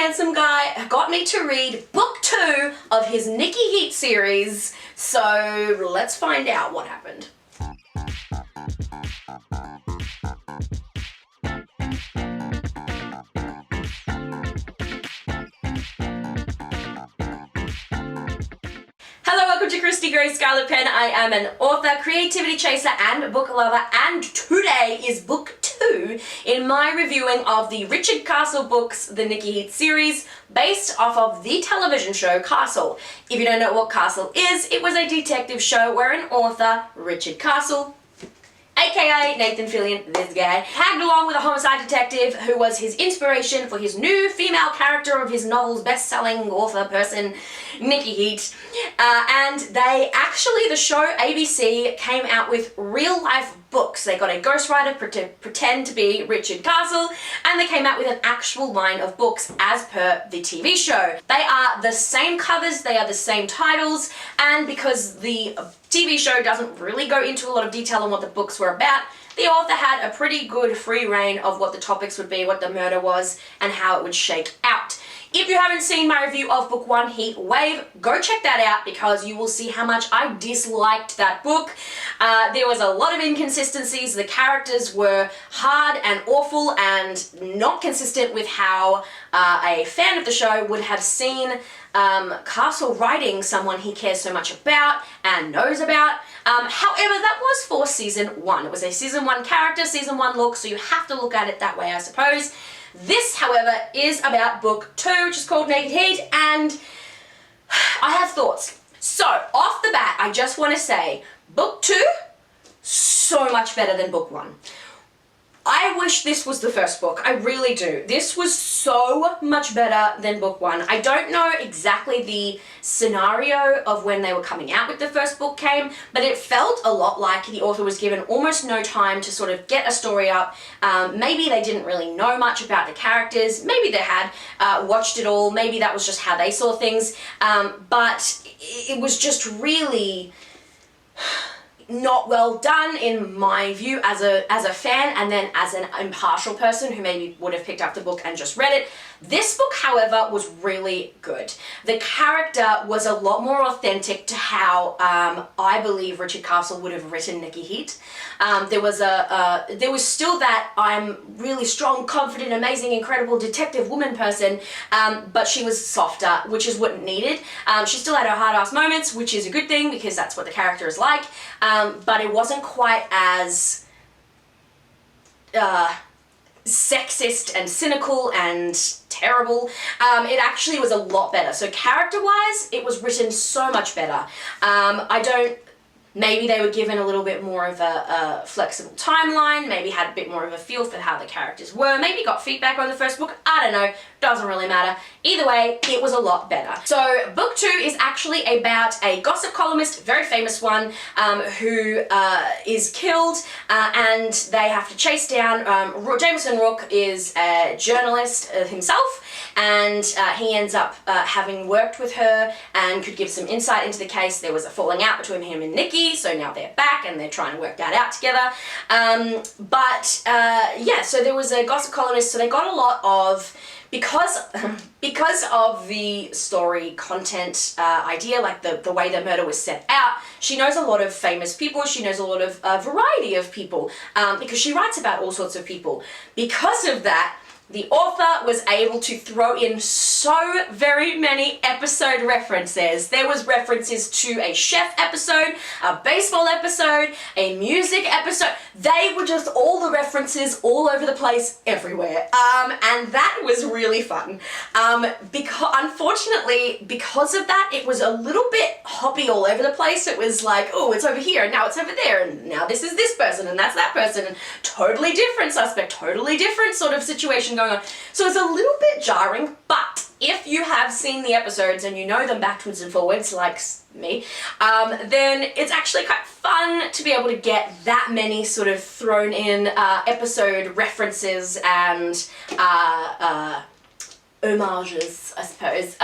handsome guy got me to read book 2 of his Nikki Heat series, so let's find out what happened. Hello, welcome to Christy Grace Scarlet Pen. I am an author, creativity chaser, and book lover, and today is book 2 in my reviewing of the Richard Castle books, the Nikki Heat series, based off of the television show Castle. If you don't know what Castle is, it was a detective show where an author, Richard Castle, aka Nathan Fillion, this guy, tagged along with a homicide detective who was his inspiration for his new female character of his novel's best-selling author person, Nikki Heat. And they actually, the show ABC came out with real-life books. They got a ghostwriter to pretend to be Richard Castle, and they came out with an actual line of books as per the TV show. They are the same covers, they are the same titles, and because the TV show doesn't really go into a lot of detail on what the books were about, the author had a pretty good free reign of what the topics would be, what the murder was, and how it would shake out. If you haven't seen my review of book 1, Heat Wave, go check that out because you will see how much I disliked that book. There was a lot of inconsistencies. The characters were hard and awful and not consistent with how a fan of the show would have seen Castle writing someone he cares so much about and knows about. However, that was for season 1. It was a season 1 character, season 1 look, so you have to look at it that way, I suppose. This, however, is about book 2, which is called Nikki Heat, and I have thoughts. So, off the bat, I just want to say, book 2, so much better than book 1. I wish this was the first book, I really do. This was so much better than book 1. I don't know exactly the scenario of when they were coming out with the first book came, but it felt a lot like the author was given almost no time to sort of get a story up. Maybe they didn't really know much about the characters, maybe they had watched it all, maybe that was just how they saw things, but it was just really not well done in my view as a fan, and then as an impartial person who maybe would have picked up the book and just read it. This book, however, was really good. The character was a lot more authentic to how I believe Richard Castle would have written Nikki Heat. There was still that I'm really strong, confident, amazing, incredible detective woman person, but she was softer, which is what needed. She still had her hard-ass moments, which is a good thing because that's what the character is like, but it wasn't quite as sexist and cynical and terrible. It actually was a lot better. So character-wise, it was written so much better. Maybe they were given a little bit more of a flexible timeline, maybe had a bit more of a feel for how the characters were, maybe got feedback on the first book, I don't know, doesn't really matter. Either way, it was a lot better. So book 2 is actually about a gossip columnist, very famous one, who is killed, and they have to chase down, Jameson Rook is a journalist himself, and he ends up having worked with her and could give some insight into the case. There was a falling out between him and Nikki, so now they're back and they're trying to work that out together. Yeah, so there was a gossip columnist, so they got a lot of, because of the story content idea, like the way the murder was set out, she knows a lot of famous people, she knows a lot of variety of people, because she writes about all sorts of people. Because of that, the author was able to throw in so very many episode references. There was references to a chef episode, a baseball episode, a music episode. They were just all the references all over the place everywhere. And that was really fun. Unfortunately, because of that, it was a little bit hoppy all over the place. It was like, oh, it's over here, and now it's over there, and now this is this person, and that's that person, and totally different suspect, totally different sort of situation going on. So it's a little bit jarring, but if you have seen the episodes and you know them backwards and forwards, like me, then it's actually quite fun to be able to get that many sort of thrown in episode references and homages, I suppose.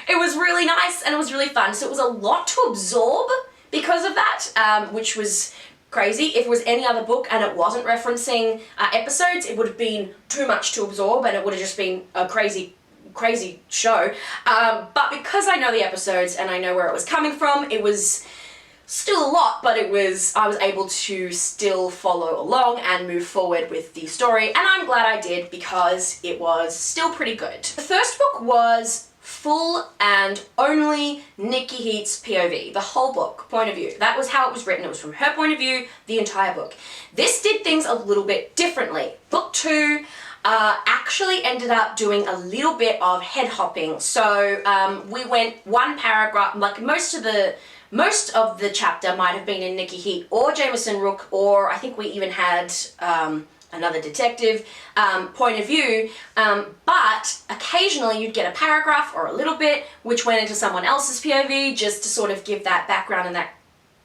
It was really nice and it was really fun. So it was a lot to absorb because of that, which was crazy. If it was any other book and it wasn't referencing episodes, it would have been too much to absorb and it would have just been a crazy crazy show. But because I know the episodes and I know where it was coming from, it was still a lot, but I was able to still follow along and move forward with the story, and I'm glad I did because it was still pretty good. The first book was full and only Nikki Heat's POV, the whole book, point of view. That was how it was written. It was from her point of view, the entire book. This did things a little bit differently. Book 2 actually ended up doing a little bit of head hopping. So we went one paragraph, like most of the chapter might have been in Nikki Heat or Jameson Rook, or I think we even had another detective point of view, but occasionally you'd get a paragraph or a little bit which went into someone else's POV just to sort of give that background and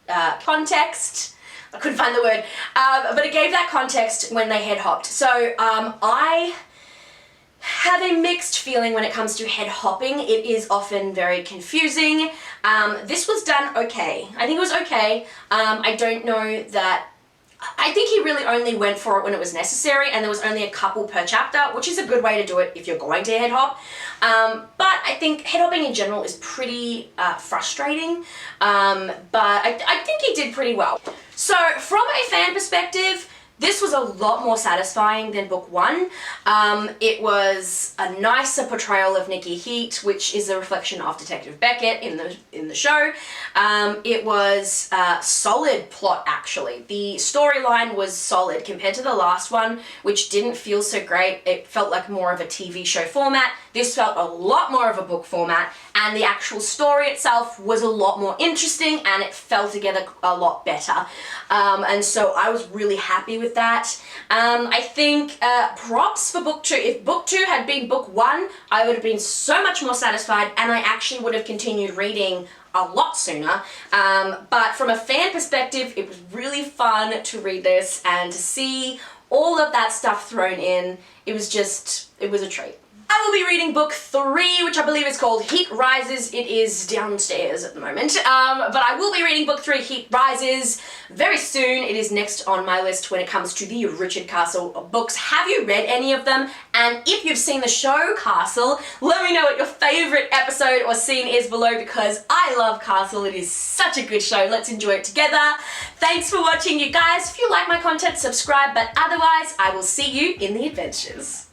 that context. I couldn't find the word, but it gave that context when they head hopped. So I have a mixed feeling when it comes to head hopping. It is often very confusing. This was done okay. I think it was okay. I don't know that, I think he really only went for it when it was necessary, and there was only a couple per chapter, which is a good way to do it if you're going to head hop. But I think head hopping in general is pretty frustrating, but I think he did pretty well. So from a fan perspective, this was a lot more satisfying than book 1. It was a nicer portrayal of Nikki Heat, which is a reflection of Detective Beckett in the show. It was a solid plot, actually. The storyline was solid compared to the last one, which didn't feel so great. It felt like more of a TV show format. This felt a lot more of a book format, and the actual story itself was a lot more interesting, and it fell together a lot better. And so I was really happy with that. I think props for book 2. If book 2 had been book 1, I would have been so much more satisfied, and I actually would have continued reading a lot sooner. But from a fan perspective, it was really fun to read this and to see all of that stuff thrown in. It was a treat. I will be reading book 3, which I believe is called Heat Rises. It is downstairs at the moment, but I will be reading book 3, Heat Rises, very soon. It is next on my list when it comes to the Richard Castle books. Have you read any of them? And if you've seen the show Castle, let me know what your favorite episode or scene is below, because I love Castle. It is such a good show. Let's enjoy it together. Thanks for watching, you guys. If you like my content, subscribe, but otherwise, I will see you in the adventures.